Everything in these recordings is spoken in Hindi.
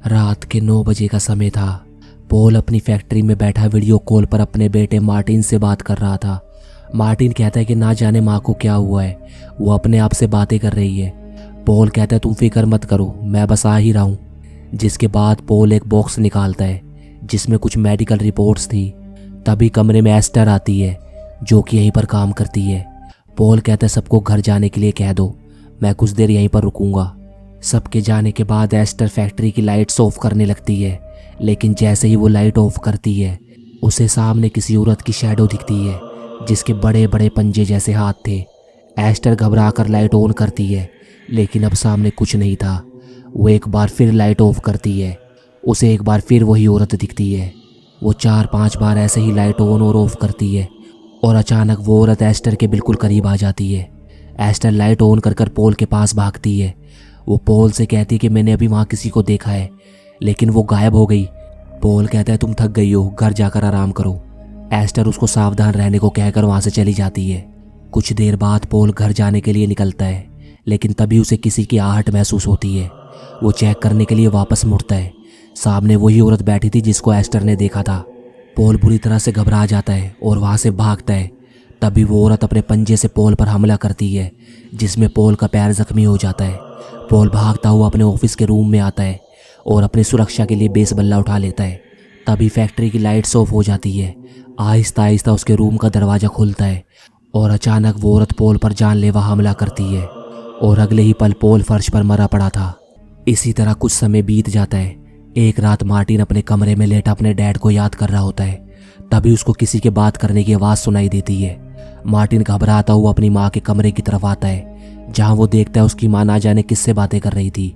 रात के 9 बजे का समय था। पॉल अपनी फैक्ट्री में बैठा वीडियो कॉल पर अपने बेटे मार्टिन से बात कर रहा था। मार्टिन कहता है कि ना जाने माँ को क्या हुआ है, वो अपने आप से बातें कर रही है। पॉल कहता है तुम फिक्र मत करो, मैं बस आ ही रहा हूँ। जिसके बाद पॉल एक बॉक्स निकालता है जिसमें कुछ मेडिकल रिपोर्ट्स थी। तभी कमरे में एस्टर आती है जो कि यहीं पर काम करती है। पॉल कहता है सबको घर जाने के लिए कह दो, मैं कुछ देर यहीं पर रुकूंगा। सबके जाने के बाद एस्टर फैक्ट्री की लाइट्स ऑफ करने लगती है, लेकिन जैसे ही वो लाइट ऑफ करती है उसे सामने किसी औरत की शैडो दिखती है जिसके बड़े बड़े पंजे जैसे हाथ थे। एस्टर घबरा कर लाइट ऑन करती है, लेकिन अब सामने कुछ नहीं था। वो एक बार फिर लाइट ऑफ करती है, उसे एक बार फिर वही औरत दिखती है। वो 4-5 बार ऐसे ही लाइट ऑन और ऑफ करती है और अचानक वो औरत एस्टर के बिल्कुल करीब आ जाती है। एस्टर लाइट ऑन कर पॉल के पास भागती है। वो पॉल से कहती है कि मैंने अभी वहाँ किसी को देखा है, लेकिन वो गायब हो गई। पॉल कहता है तुम थक गई हो, घर जाकर आराम करो। एस्टर उसको सावधान रहने को कहकर वहाँ से चली जाती है। कुछ देर बाद पॉल घर जाने के लिए निकलता है, लेकिन तभी उसे किसी की आहट महसूस होती है। वो चेक करने के लिए वापस मुड़ता है। सामने वही औरत बैठी थी जिसको एस्टर ने देखा था। पॉल बुरी तरह से घबरा जाता है और वहाँ से भागता है। तभी वो औरत अपने पंजे से पॉल पर हमला करती है, जिसमें पॉल का पैर जख्मी हो जाता है। पॉल भागता हुआ अपने ऑफिस के रूम में आता है और अपनी सुरक्षा के लिए बेसबल्ला उठा लेता है। तभी फैक्ट्री की लाइट्स ऑफ हो जाती है। आहिस्ता आहिस्ता उसके रूम का दरवाज़ा खुलता है और अचानक वो औरत पॉल पर जानलेवा हमला करती है और अगले ही पल पॉल फर्श पर मरा पड़ा था। इसी तरह कुछ समय बीत जाता है। एक रात मार्टिन अपने कमरे में लेटा अपने डैड को याद कर रहा होता है। तभी उसको किसी के बात करने की आवाज़ सुनाई देती है। मार्टिन घबराता हुआ अपनी माँ के कमरे की तरफ आता है, जहाँ वो देखता है उसकी माँ ना जाने किससे बातें कर रही थी।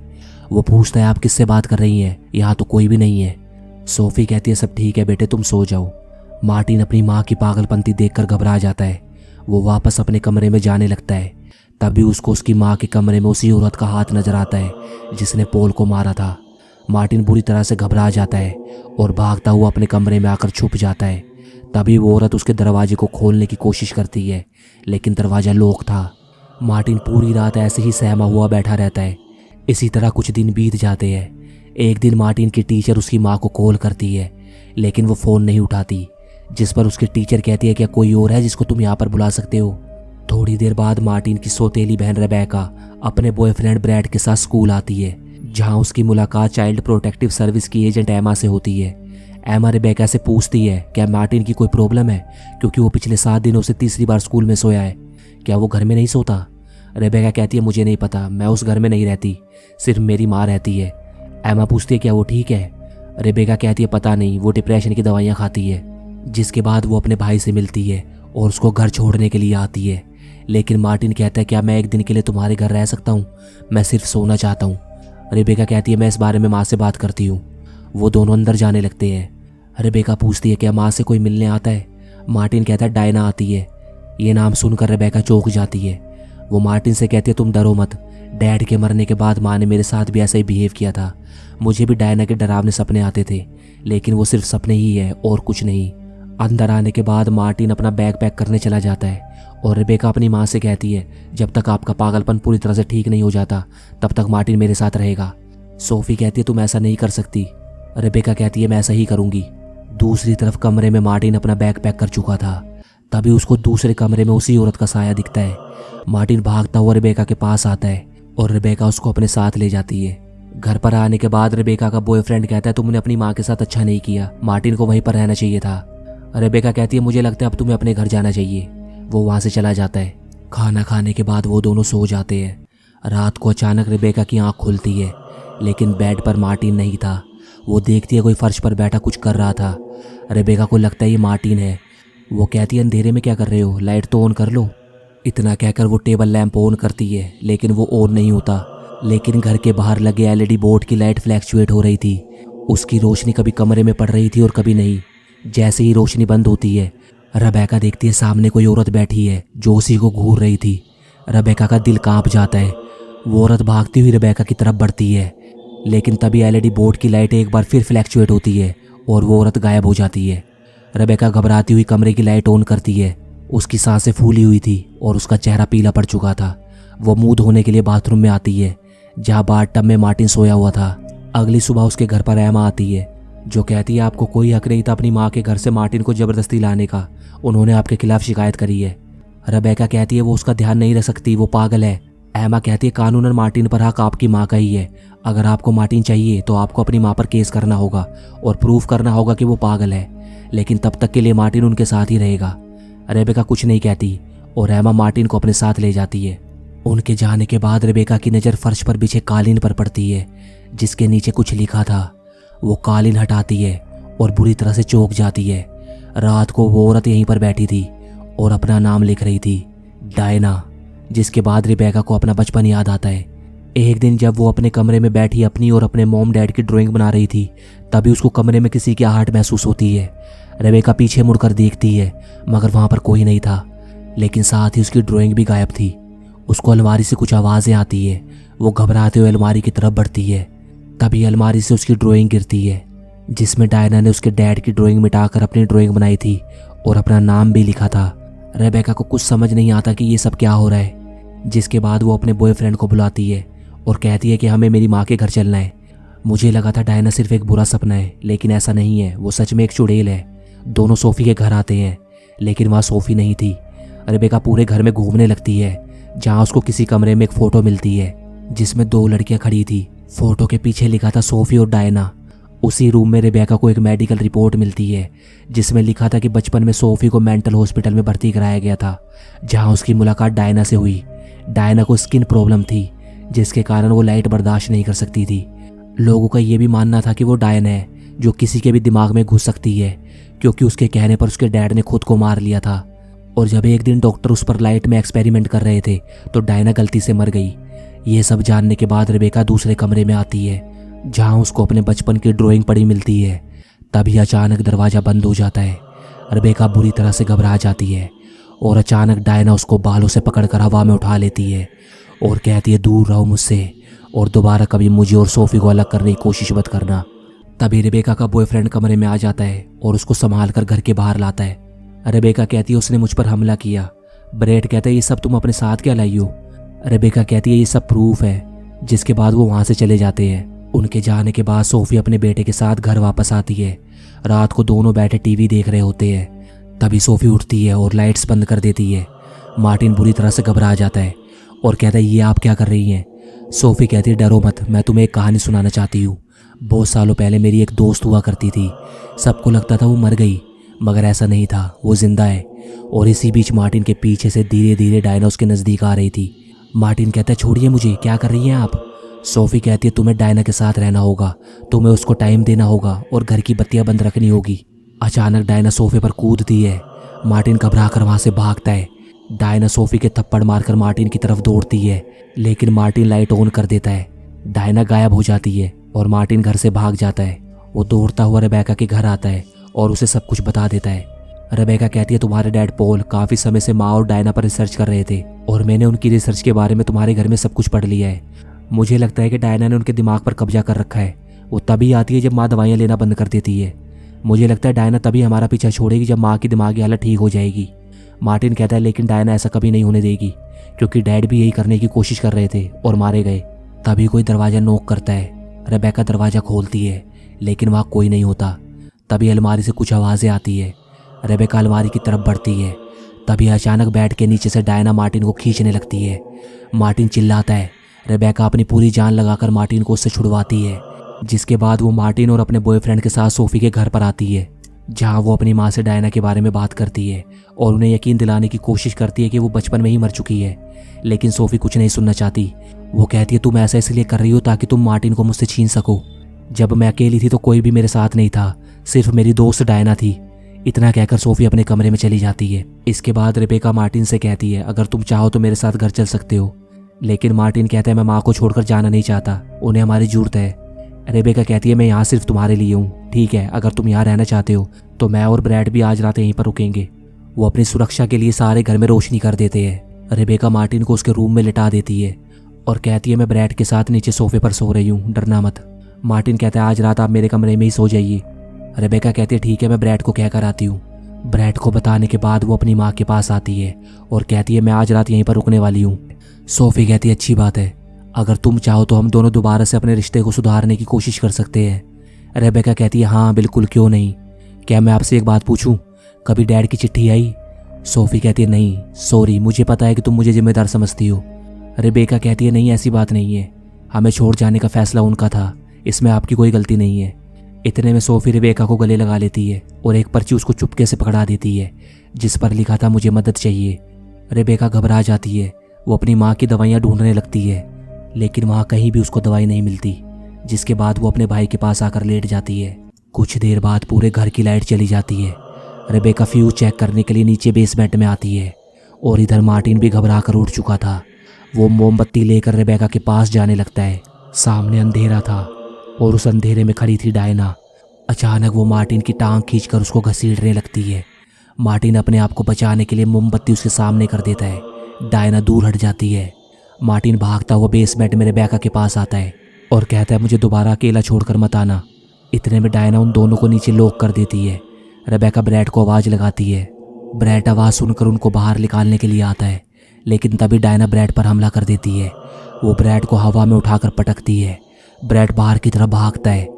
वो पूछता है आप किससे बात कर रही हैं, यहाँ तो कोई भी नहीं है। सोफी कहती है सब ठीक है बेटे, तुम सो जाओ। मार्टिन अपनी माँ की पागलपंती देखकर घबरा जाता है। वो वापस अपने कमरे में जाने लगता है। तभी उसको उसकी माँ के कमरे में उसी औरत का हाथ नजर आता है जिसने पॉल को मारा था। मार्टिन बुरी तरह से घबरा जाता है और भागता हुआ अपने कमरे में आकर छुप जाता है। तभी वो औरत उसके दरवाजे को खोलने की कोशिश करती है, लेकिन दरवाज़ा लॉक था। मार्टिन पूरी रात ऐसे ही सहमा हुआ बैठा रहता है। इसी तरह कुछ दिन बीत जाते हैं। एक दिन मार्टिन की टीचर उसकी माँ को कॉल करती है, लेकिन वो फ़ोन नहीं उठाती, जिस पर उसकी टीचर कहती है क्या कोई और है जिसको तुम यहाँ पर बुला सकते हो। थोड़ी देर बाद मार्टिन की सौतेली बहन रेबेका अपने बॉयफ्रेंड ब्रैड के साथ स्कूल आती है, जहाँ उसकी मुलाकात चाइल्ड प्रोटेक्टिव सर्विस की एजेंट एमा से होती है। एमा रेबेका से पूछती है क्या मार्टिन की कोई प्रॉब्लम है, क्योंकि वो पिछले 7 दिनों से तीसरी बार स्कूल में सोया है। क्या वो घर में नहीं सोता? रेबेका कहती है मुझे नहीं पता, मैं उस घर में नहीं रहती, सिर्फ मेरी माँ रहती है। एमा पूछती है क्या वो ठीक है? रेबेका कहती है पता नहीं, वो डिप्रेशन की दवाइयाँ खाती है। जिसके बाद वो अपने भाई से मिलती है और उसको घर छोड़ने के लिए आती है, लेकिन मार्टिन कहता है क्या मैं एक दिन के लिए तुम्हारे घर रह सकता हूँ, मैं सिर्फ सोना चाहता हूँ। रेबेका कहती है मैं इस बारे में माँ से बात करती हूँ। वो दोनों अंदर जाने लगते हैं। रेबेका पूछती है क्या माँ से कोई मिलने आता है? मार्टिन कहता है डायना आती है। ये नाम सुनकर रेबेका चौंक जाती है। वो मार्टिन से कहती है तुम डरो मत, डैड के मरने के बाद माँ ने मेरे साथ भी ऐसा ही बिहेव किया था। मुझे भी डायना के डरावने सपने आते थे, लेकिन वो सिर्फ सपने ही है और कुछ नहीं। अंदर आने के बाद मार्टिन अपना बैग पैक करने चला जाता है और रेबेका अपनी माँ से कहती है जब तक आपका पागलपन पूरी तरह से ठीक नहीं हो जाता तब तक मार्टिन मेरे साथ रहेगा। सोफी कहती है तुम ऐसा नहीं कर सकती। रेबेका कहती है मैं ऐसा ही करूँगी। दूसरी तरफ कमरे में मार्टिन अपना बैग पैक कर चुका था। तभी उसको दूसरे कमरे में उसी औरत का साया दिखता है। मार्टिन भागता हुआ रेबेका के पास आता है और रेबेका उसको अपने साथ ले जाती है। घर पर आने के बाद रेबेका का बॉयफ्रेंड कहता है तुमने अपनी माँ के साथ अच्छा नहीं किया, मार्टिन को वहीं पर रहना चाहिए था। रेबेका कहती है मुझे लगता है अब तुम्हें अपने घर जाना चाहिए। वो वहाँ से चला जाता है। खाना खाने के बाद वो दोनों सो जाते हैं। रात को अचानक रेबेका की आँख खुलती है, लेकिन बेड पर मार्टिन नहीं था। वो देखती है कोई फर्श पर बैठा कुछ कर रहा था। रेबेका को लगता है ये मार्टिन है। वो कहती है अंधेरे में क्या कर रहे हो, लाइट तो ऑन कर लो। इतना कहकर वो टेबल लैंप ऑन करती है, लेकिन वो ऑन नहीं होता। लेकिन घर के बाहर लगे एलईडी बोर्ड की लाइट फ्लैक्चुएट हो रही थी। उसकी रोशनी कभी कमरे में पड़ रही थी और कभी नहीं। जैसे ही रोशनी बंद होती है, रेबेका देखती है सामने कोई औरत बैठी है जो उसी को घूर रही थी। रेबेका का दिल कांप जाता है। वो औरत भागती हुई रेबेका की तरफ बढ़ती है, लेकिन तभी एलईडी बोर्ड की लाइट एक बार फिर फ्लैक्चुएट होती है और वो औरत गायब हो जाती है। रेबेका घबराती हुई कमरे की लाइट ऑन करती है। उसकी सांसें फूली हुई थी और उसका चेहरा पीला पड़ चुका था। वो मुंह धोने के लिए बाथरूम में आती है, जहाँ बाथ टब में मार्टिन सोया हुआ था। अगली सुबह उसके घर पर एमा आती है, जो कहती है आपको कोई हक नहीं था अपनी माँ के घर से मार्टिन को ज़बरदस्ती लाने का, उन्होंने आपके खिलाफ शिकायत करी है। रेबेका कहती है वो उसका ध्यान नहीं रख सकती, वो पागल है। एमा कहती है कानूनन मार्टिन पर हक आपकी माँ का ही है। अगर आपको मार्टिन चाहिए तो आपको अपनी माँ पर केस करना होगा और प्रूफ करना होगा कि वो पागल है, लेकिन तब तक के लिए मार्टिन उनके साथ ही रहेगा। रेबेका कुछ नहीं कहती और एमा मार्टिन को अपने साथ ले जाती है। उनके जाने के बाद रेबेका की नज़र फर्श पर बिछे कालीन पर पड़ती है, जिसके नीचे कुछ लिखा था। वो कालीन हटाती है और बुरी तरह से चौंक जाती है। रात को वो औरत यहीं पर बैठी थी और अपना नाम लिख रही थी, डायना। जिसके बाद रेबेका को अपना बचपन याद आता है। एक दिन जब वो अपने कमरे में बैठी अपनी और अपने मॉम डैड की ड्राइंग बना रही थी, तभी उसको कमरे में किसी की आहट महसूस होती है। रेबेका पीछे मुड़कर देखती है, मगर वहाँ पर कोई नहीं था, लेकिन साथ ही उसकी ड्राइंग भी गायब थी। उसको अलमारी से कुछ आवाज़ें आती है। वो घबराते हुए अलमारी की तरफ बढ़ती है। तभी अलमारी से उसकी ड्राइंग गिरती है, जिसमें डायना ने उसके डैड की ड्राइंग मिटाकर अपनी ड्राइंग बनाई थी और अपना नाम भी लिखा था। रेबेका को कुछ समझ नहीं आता कि ये सब क्या हो रहा है। जिसके बाद वो अपने बॉयफ्रेंड को बुलाती है और कहती है कि हमें मेरी माँ के घर चलना है। मुझे लगा था डायना सिर्फ एक बुरा सपना है, लेकिन ऐसा नहीं है, वो सच में एक चुड़ैल है। दोनों सोफ़ी के घर आते हैं, लेकिन वहाँ सोफ़ी नहीं थी। रेबेका पूरे घर में घूमने लगती है, जहाँ उसको किसी कमरे में एक फ़ोटो मिलती है, जिसमें 2 लड़कियाँ खड़ी थी। फ़ोटो के पीछे लिखा था सोफ़ी और डायना। उसी रूम में रेबेका को एक मेडिकल रिपोर्ट मिलती है, जिसमें लिखा था कि बचपन में सोफ़ी को मेंटल हॉस्पिटल में भर्ती कराया गया था, जहाँ उसकी मुलाकात डायना से हुई। डायना को स्किन प्रॉब्लम थी, जिसके कारण वो लाइट बर्दाश्त नहीं कर सकती थी। लोगों का ये भी मानना था कि वो डायन है, जो किसी के भी दिमाग में घुस सकती है, क्योंकि उसके कहने पर उसके डैड ने खुद को मार लिया था। और जब एक दिन डॉक्टर उस पर लाइट में एक्सपेरिमेंट कर रहे थे, तो डायना गलती से मर गई। ये सब जानने के बाद रेबेका दूसरे कमरे में आती है, जहाँ उसको अपने बचपन की ड्राइंग पड़ी मिलती है। तभी अचानक दरवाज़ा बंद हो जाता है। रेबेका बुरी तरह से घबरा जाती है और अचानक डायना उसको बालों से पकड़कर हवा में उठा लेती है और कहती है दूर रहो मुझसे, और दोबारा कभी मुझे और सोफ़ी को अलग करने की कोशिश मत करना। तभी रेबेका का बॉयफ्रेंड कमरे में आ जाता है और उसको संभाल कर घर के बाहर लाता है। रेबेका कहती है उसने मुझ पर हमला किया। ब्रेड कहता है ये सब तुम अपने साथ क्या लाई हो? रेबेका कहती है ये सब प्रूफ है। जिसके बाद वो वहाँ से चले जाते हैं। उनके जाने के बाद सोफ़ी अपने बेटे के साथ घर वापस आती है। रात को दोनों बैठे टीवी देख रहे होते हैं। तभी सोफ़ी उठती है और लाइट्स बंद कर देती है। मार्टिन बुरी तरह से घबरा जाता है और कहता है ये आप क्या कर रही हैं? सोफ़ी कहती है डरो मत, मैं तुम्हें एक कहानी सुनाना चाहती हूँ। बहुत सालों पहले मेरी एक दोस्त हुआ करती थी। सबको लगता था वो मर गई, मगर ऐसा नहीं था, वो जिंदा है। और इसी बीच मार्टिन के पीछे से धीरे धीरे डायना उसके नज़दीक आ रही थी। मार्टिन कहता है छोड़िए मुझे, क्या कर रही हैं आप? सोफ़ी कहती है तुम्हें डायना के साथ रहना होगा, तुम्हें उसको टाइम देना होगा और घर की बत्तियां बंद रखनी होगी। अचानक डायना सोफे पर कूदती है। मार्टिन घबरा कर वहाँ से भागता है। डायना सोफ़ी के थप्पड़ मारकर मार्टिन की तरफ दौड़ती है, लेकिन मार्टिन लाइट ऑन कर देता है। डायना गायब हो जाती है और मार्टिन घर से भाग जाता है। वो दौड़ता हुआ रेबेका के घर आता है और उसे सब कुछ बता देता है। रेबेका कहती है तुम्हारे डैड पॉल काफ़ी समय से माँ और डायना पर रिसर्च कर रहे थे और मैंने उनकी रिसर्च के बारे में तुम्हारे घर में सब कुछ पढ़ लिया है। मुझे लगता है कि डायना ने उनके दिमाग पर कब्जा कर रखा है। वो तभी आती है जब माँ दवाइयाँ लेना बंद कर देती है। मुझे लगता है डायना तभी हमारा पीछा छोड़ेगी जब माँ की दिमागी हालत ठीक हो जाएगी। मार्टिन कहता है लेकिन डायना ऐसा कभी नहीं होने देगी, क्योंकि डैड भी यही करने की कोशिश कर रहे थे और मारे गए। तभी कोई दरवाज़ा नॉक करता है। रेबेका दरवाज़ा खोलती है, लेकिन वहाँ कोई नहीं होता। तभी अलमारी से कुछ आवाज़ें आती है। रेबेका अलमारी की तरफ बढ़ती है। तभी अचानक बेड के नीचे से डायना मार्टिन को खींचने लगती है। मार्टिन चिल्लाता है। रेबेका अपनी पूरी जान लगाकर मार्टिन को उससे छुड़वाती है। जिसके बाद वो मार्टिन और अपने बॉयफ्रेंड के साथ सोफ़ी के घर पर आती है, जहाँ वो अपनी माँ से डायना के बारे में बात करती है और उन्हें यकीन दिलाने की कोशिश करती है कि वो बचपन में ही मर चुकी है। लेकिन सोफ़ी कुछ नहीं सुनना चाहती। वो कहती है तुम ऐसा इसलिए कर रही हो ताकि तुम मार्टिन को मुझसे छीन सको। जब मैं अकेली थी तो कोई भी मेरे साथ नहीं था, सिर्फ मेरी दोस्त डायना थी। इतना कहकर सोफ़ी अपने कमरे में चली जाती है। इसके बाद रेबेका मार्टिन से कहती है अगर तुम चाहो तो मेरे साथ घर चल सकते हो। लेकिन मार्टिन कहता है मैं माँ को छोड़कर जाना नहीं चाहता, उन्हें हमारी ज़रूरत है। रेबेका कहती है मैं यहाँ सिर्फ तुम्हारे लिए हूँ, ठीक है? अगर तुम यहाँ रहना चाहते हो तो मैं और ब्रैड भी आज रात यहीं पर रुकेंगे। वो अपनी सुरक्षा के लिए सारे घर में रोशनी कर देते हैं। रेबेका मार्टिन को उसके रूम में लिटा देती है और कहती है मैं ब्रैड के साथ नीचे सोफे पर सो रही हूँ, डरना मत। मार्टिन कहता है आज रात आप मेरे कमरे में ही सो जाइए। रेबेका कहती है ठीक है, मैं ब्रैड को कहकर आती हूँ। ब्रैड को बताने के बाद वो अपनी माँ के पास आती है और कहती है मैं आज रात यहीं पर रुकने वाली हूँ। सोफ़ी कहती है अच्छी बात है, अगर तुम चाहो तो हम दोनों दोबारा से अपने रिश्ते को सुधारने की कोशिश कर सकते हैं। रेबेका कहती है हाँ बिल्कुल, क्यों नहीं। क्या मैं आपसे एक बात पूछूं, कभी डैड की चिट्ठी आई? सोफी कहती है नहीं, सॉरी, मुझे पता है कि तुम मुझे जिम्मेदार समझती हो। रेबेका कहती है नहीं, ऐसी बात नहीं है, हमें छोड़ जाने का फैसला उनका था, इसमें आपकी कोई गलती नहीं है। इतने में सोफी रेबेका को गले लगा लेती है और एक पर्ची उसको चुपके से पकड़ा देती है जिस पर लिखा था मुझे मदद चाहिए। रेबेका घबरा जाती है, वो अपनी माँ की दवाइयाँ ढूंढने लगती है लेकिन वहाँ कहीं भी उसको दवाई नहीं मिलती, जिसके बाद वो अपने भाई के पास आकर लेट जाती है। कुछ देर बाद पूरे घर की लाइट चली जाती है। रेबेका फ्यूज चेक करने के लिए नीचे बेसमेंट में आती है और इधर मार्टिन भी घबरा कर उठ चुका था। वो मोमबत्ती लेकर रेबेका के पास जाने लगता है। सामने अंधेरा था और उस अंधेरे में खड़ी थी डायना। अचानक वो मार्टिन की टांग खींचकर उसको घसीटने लगती है। मार्टिन अपने आप को बचाने के लिए मोमबत्ती उसके सामने कर देता है। डायना दूर हट जाती है। मार्टिन भागता हुआ बेसमेंट में रेबेका के पास आता है और कहता है मुझे दोबारा अकेला छोड़कर मत आना। इतने में डायना उन दोनों को नीचे लॉक कर देती है। रेबेका ब्रैड को आवाज़ लगाती है। ब्रैड आवाज़ सुनकर उनको बाहर निकालने के लिए आता है लेकिन तभी डायना ब्रैड पर हमला कर देती है। वो ब्रैड को हवा में उठाकर पटकती है। ब्रैड बाहर की तरफ भागता है।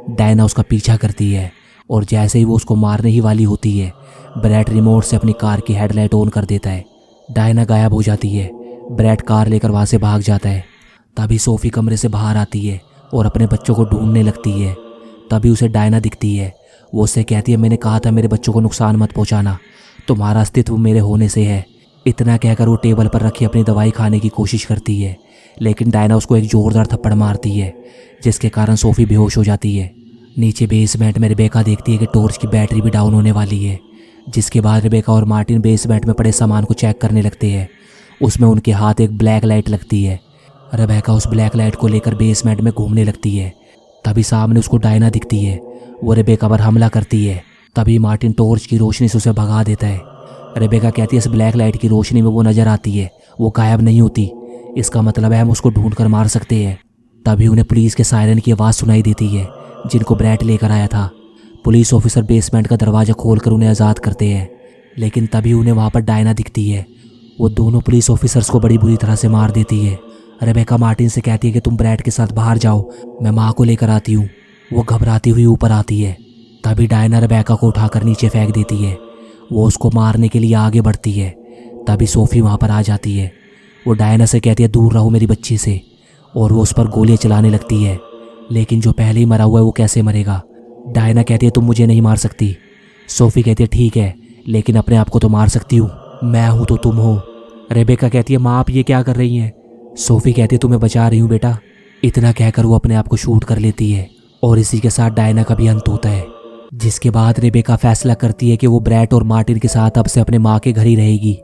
डायना उसका पीछा करती है और जैसे ही वो उसको मारने ही वाली होती है, ब्रैड रिमोट से अपनी कार की हेडलाइट ऑन कर देता है। डायना गायब हो जाती है। ब्रैड कार लेकर वहाँ से भाग जाता है। तभी सोफी कमरे से बाहर आती है और अपने बच्चों को ढूंढने लगती है। तभी उसे डायना दिखती है। वो उससे कहती है मैंने कहा था मेरे बच्चों को नुकसान मत पहुँचाना, तुम्हारा अस्तित्व मेरे होने से है। इतना कहकर वो टेबल पर रखी अपनी दवाई खाने की कोशिश करती है लेकिन डायना उसको एक जोरदार थप्पड़ मारती है जिसके कारण सोफी बेहोश हो जाती है। नीचे बेसमेंट में रेबेका देखती है कि टॉर्च की बैटरी भी डाउन होने वाली है, जिसके बाद रेबेका और मार्टिन बेसमेंट में पड़े सामान को चेक करने लगते हैं। उसमें उनके हाथ एक ब्लैक लाइट लगती है। रेबेका उस ब्लैक लाइट को लेकर बेसमेंट में घूमने लगती है। तभी सामने उसको डायना दिखती है। वो रेबेका पर हमला करती है। तभी मार्टिन टॉर्च की रोशनी से उसे भगा देता है। रेबेका कहती है इस ब्लैक लाइट की रोशनी में वो नजर आती है, वो गायब नहीं होती, इसका मतलब है हम उसको ढूंढ कर मार सकते हैं। तभी उन्हें पुलिस के सायरन की आवाज़ सुनाई देती है जिनको ब्रैड लेकर आया था। पुलिस ऑफिसर बेसमेंट का दरवाज़ा खोलकर उन्हें आज़ाद करते हैं लेकिन तभी उन्हें वहाँ पर डायना दिखती है। वो दोनों पुलिस ऑफिसर्स को बड़ी बुरी तरह से मार देती है। रेबेका मार्टिन से कहती है कि तुम ब्रैड के साथ बाहर जाओ, मैं माँ को लेकर आती हूँ। वो घबराती हुई ऊपर आती है। तभी डायना रेबेका को उठाकर नीचे फेंक देती है। वो उसको मारने के लिए आगे बढ़ती है। तभी सोफी वहाँ पर आ जाती है। वो डायना से कहती है दूर रहो मेरी बच्ची से, और वो उस पर गोलियां चलाने लगती है। लेकिन जो पहले ही मरा हुआ है वो कैसे मरेगा? डायना कहती है तुम मुझे नहीं मार सकती। सोफी कहती है ठीक है, लेकिन अपने आप को तो मार सकती हूँ, मैं हूँ तो तुम हो। रेबेका कहती है माँ आप ये क्या कर रही हैं? सोफी कहती है तुम्हें बचा रही हूँ बेटा। इतना कहकर वो अपने आप को शूट कर लेती है और इसी के साथ डायना का भी अंत होता है। जिसके बाद रेबेका फैसला करती है कि वो ब्रैड और मार्टिन के साथ अब से अपने माँ के घर ही रहेगी।